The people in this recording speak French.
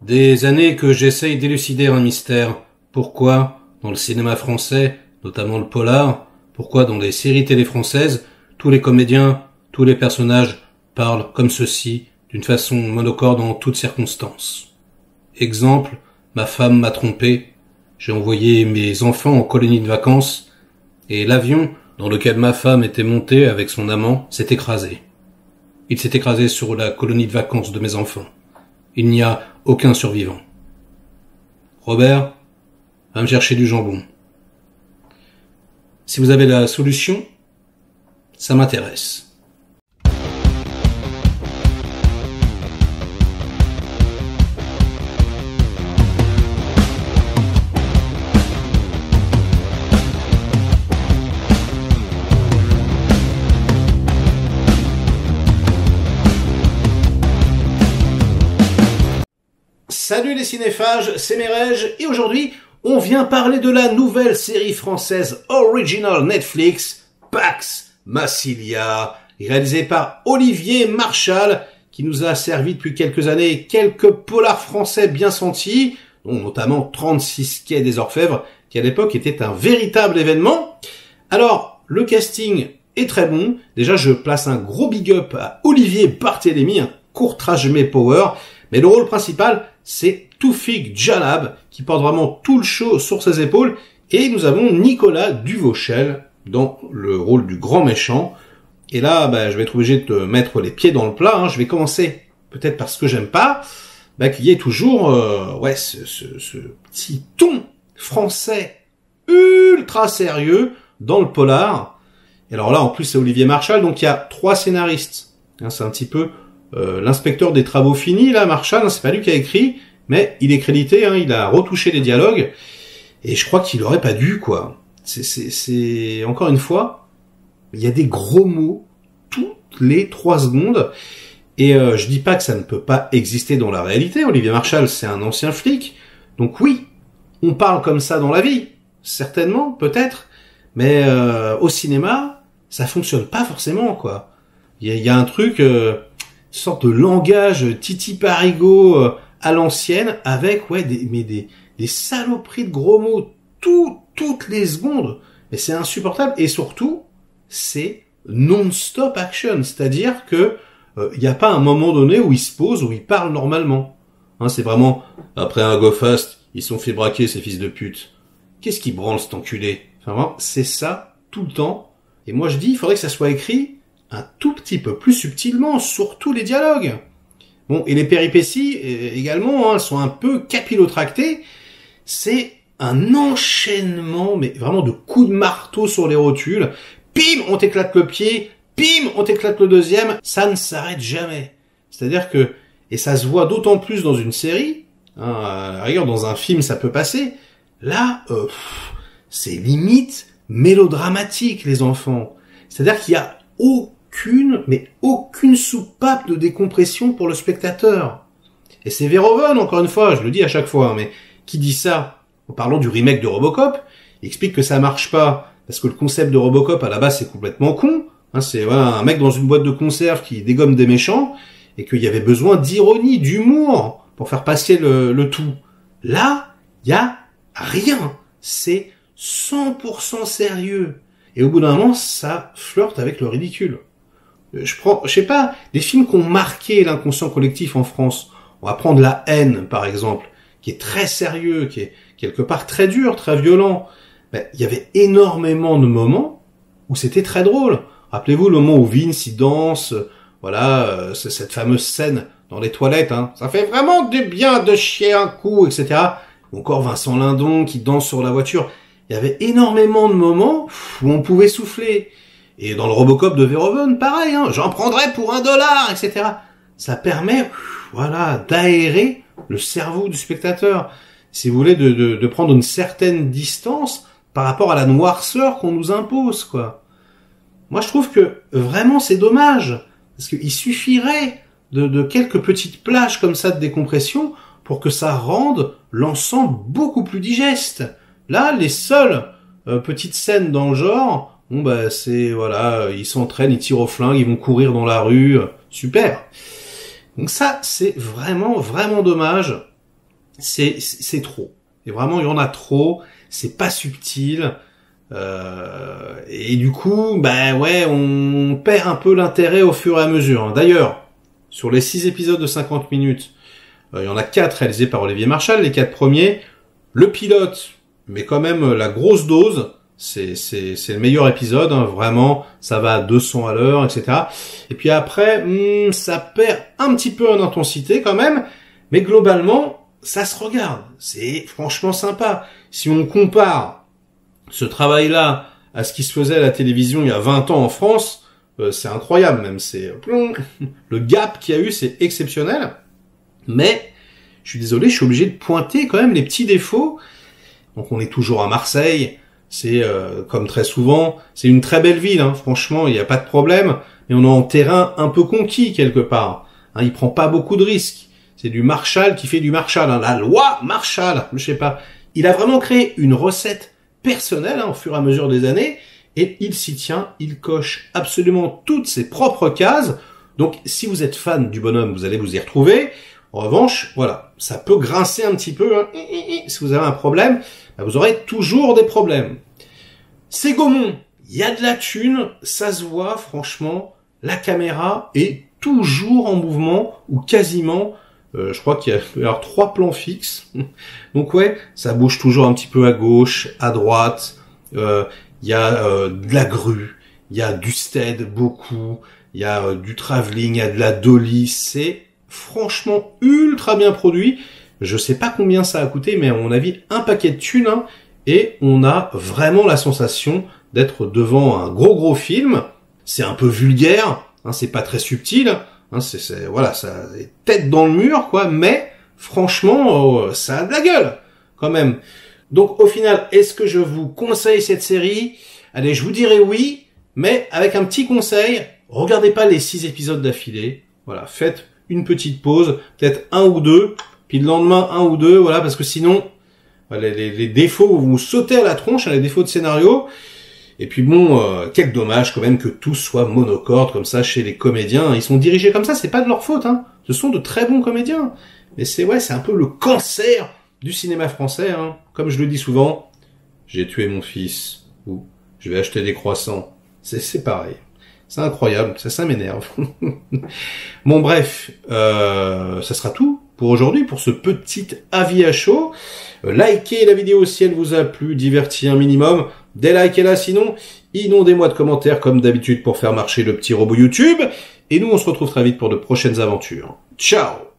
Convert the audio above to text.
Des années que j'essaye d'élucider un mystère. Pourquoi, dans le cinéma français, notamment le polar, pourquoi dans les séries télé françaises, tous les comédiens, tous les personnages parlent comme ceci, d'une façon monocorde en toutes circonstances. Exemple, ma femme m'a trompé, j'ai envoyé mes enfants en colonie de vacances, et l'avion dans lequel ma femme était montée avec son amant s'est écrasé. Il s'est écrasé sur la colonie de vacances de mes enfants. Il n'y a aucun survivant. Robert, va me chercher du jambon. Si vous avez la solution, ça m'intéresse. Salut les cinéphages, c'est Merege, et aujourd'hui, on vient parler de la nouvelle série française original Netflix, Pax Massilia, réalisée par Olivier Marchal, qui nous a servi depuis quelques années quelques polars français bien sentis, dont notamment 36 quais des Orfèvres, qui à l'époque était un véritable événement. Alors, le casting est très bon. Déjà, je place un gros big up à Olivier Barthélémy, un courtrage power, mais le rôle principal, c'est Toufik Djalab, qui porte vraiment tout le show sur ses épaules, et nous avons Nicolas Duvauchel dans le rôle du grand méchant. Et là, je vais être obligé de te mettre les pieds dans le plat, Je vais commencer peut-être par ce que j'aime pas, qu'il y ait toujours ce petit ton français ultra sérieux dans le polar. Et alors là, en plus, c'est Olivier Marchal, donc il y a 3 scénaristes. C'est un petit peu l'inspecteur des travaux finis, là, Marchal, c'est pas lui qui a écrit, mais il est crédité, il a retouché les dialogues, et je crois qu'il aurait pas dû, quoi. C'est encore une fois, il y a des gros mots toutes les 3 secondes, et je dis pas que ça ne peut pas exister dans la réalité. Olivier Marchal, c'est un ancien flic, donc oui, on parle comme ça dans la vie, certainement, peut-être, mais au cinéma, ça fonctionne pas forcément, quoi. Il y a un truc, sorte de langage Titi Parigot à l'ancienne, avec des saloperies de gros mots toutes les secondes. Mais c'est insupportable, et surtout, c'est non-stop action, c'est-à-dire que il n'y a pas un moment donné où il se pose, où il parle normalement. C'est vraiment, après un go fast, ils se sont fait braquer ces fils de pute. Qu'est-ce qui branle cet enculé? Enfin, vraiment, c'est ça, tout le temps. Et moi je dis, il faudrait que ça soit écrit un tout petit peu plus subtilement, surtout les dialogues. Bon, et les péripéties également, sont un peu capillotractées. C'est un enchaînement, mais vraiment de coups de marteau sur les rotules. Pim, on t'éclate le pied. Pim, on t'éclate le deuxième. Ça ne s'arrête jamais. C'est-à-dire que, et ça se voit d'autant plus dans une série, à la rigueur dans un film ça peut passer. Là, c'est limite mélodramatique, les enfants. C'est-à-dire qu'il y a aucune soupape de décompression pour le spectateur. Et c'est Verhoeven, encore une fois, je le dis à chaque fois, mais qui dit ça en parlant du remake de Robocop, il explique que ça marche pas, parce que le concept de Robocop, à la base, c'est complètement con. C'est un mec dans une boîte de conserve qui dégomme des méchants, et qu'il y avait besoin d'ironie, d'humour, pour faire passer le tout. Là, il y a rien. C'est 100% sérieux. Et au bout d'un moment, ça flirte avec le ridicule. Je sais pas, des films qui ont marqué l'inconscient collectif en France. On va prendre La Haine, par exemple, qui est très sérieux, qui est quelque part très dur, très violent. Il y avait énormément de moments où c'était très drôle. Rappelez-vous le moment où Vince, il danse, c'est cette fameuse scène dans les toilettes, Ça fait vraiment du bien de chier un coup, etc. Ou encore Vincent Lindon qui danse sur la voiture. Il y avait énormément de moments où on pouvait souffler. Et dans le Robocop de Verhoeven, pareil, j'en prendrais pour $1, etc. Ça permet, d'aérer le cerveau du spectateur. Si vous voulez, de prendre une certaine distance par rapport à la noirceur qu'on nous impose, quoi. Moi, je trouve que vraiment c'est dommage. Parce qu'il suffirait de quelques petites plages comme ça de décompression pour que ça rende l'ensemble beaucoup plus digeste. Là, les seules petites scènes dans le genre, c'est, ils s'entraînent, ils tirent au flingue, ils vont courir dans la rue, super. Donc ça, c'est vraiment, vraiment dommage. c'est trop. Et vraiment, il y en a trop. C'est pas subtil. Et du coup, bah ouais, on perd un peu l'intérêt au fur et à mesure. D'ailleurs, sur les 6 épisodes de 50 minutes, il y en a 4 réalisés par Olivier Marchal, les 4 premiers. Le pilote, mais quand même la grosse dose, c'est le meilleur épisode, hein, vraiment, ça va à 200 à l'heure, etc. Et puis après, ça perd un petit peu en intensité quand même, mais globalement, ça se regarde. C'est franchement sympa. Si on compare ce travail-là à ce qui se faisait à la télévision il y a 20 ans en France, c'est incroyable même. Le gap qu'il y a eu, c'est exceptionnel. Mais je suis désolé, je suis obligé de pointer quand même les petits défauts. Donc on est toujours à Marseille. C'est comme très souvent, c'est une très belle ville. Hein, franchement, il n'y a pas de problème. Mais on est en terrain un peu conquis quelque part. Hein, il prend pas beaucoup de risques. C'est du Marshall qui fait du Marshall. Hein, la loi Marshall, je sais pas. Il a vraiment créé une recette personnelle au fur et à mesure des années. Et il s'y tient. Il coche absolument toutes ses propres cases. Donc si vous êtes fan du bonhomme, vous allez vous y retrouver. En revanche, voilà, ça peut grincer un petit peu. Hein. Si vous avez un problème, vous aurez toujours des problèmes. C'est Gaumont, il y a de la thune, ça se voit franchement. La caméra est toujours en mouvement, ou quasiment. Je crois qu'il y a alors 3 plans fixes. Donc ouais, ça bouge toujours un petit peu à gauche, à droite. Il y a de la grue, il y a du stead beaucoup, il y a du travelling, il y a de la dolly. C'est franchement ultra bien produit. Je sais pas combien ça a coûté, mais à mon avis un paquet de thunes. Hein, et on a vraiment la sensation d'être devant un gros film. C'est un peu vulgaire, hein, c'est pas très subtil. Hein, voilà, ça est tête dans le mur, quoi. Mais franchement, ça a de la gueule, quand même. Donc au final, est-ce que je vous conseille cette série? Allez, je vous dirais oui, mais avec un petit conseil, regardez pas les 6 épisodes d'affilée. Voilà, faites une petite pause, peut-être 1 ou 2, puis le lendemain 1 ou 2, voilà, parce que sinon, les défauts, vous vous sautez à la tronche, hein, les défauts de scénario. Et puis bon, quel dommage quand même que tout soit monocorde comme ça chez les comédiens. Ils sont dirigés comme ça, c'est pas de leur faute, hein. Ce sont de très bons comédiens. Mais c'est un peu le cancer du cinéma français, hein. Comme je le dis souvent, j'ai tué mon fils, ou je vais acheter des croissants. C'est pareil. C'est incroyable, ça m'énerve. Bon bref, ça sera tout pour aujourd'hui, pour ce petit avis à chaud. Likez la vidéo si elle vous a plu, diverti un minimum. Délikez-la sinon, inondez-moi de commentaires comme d'habitude pour faire marcher le petit robot YouTube. Et nous on se retrouve très vite pour de prochaines aventures. Ciao!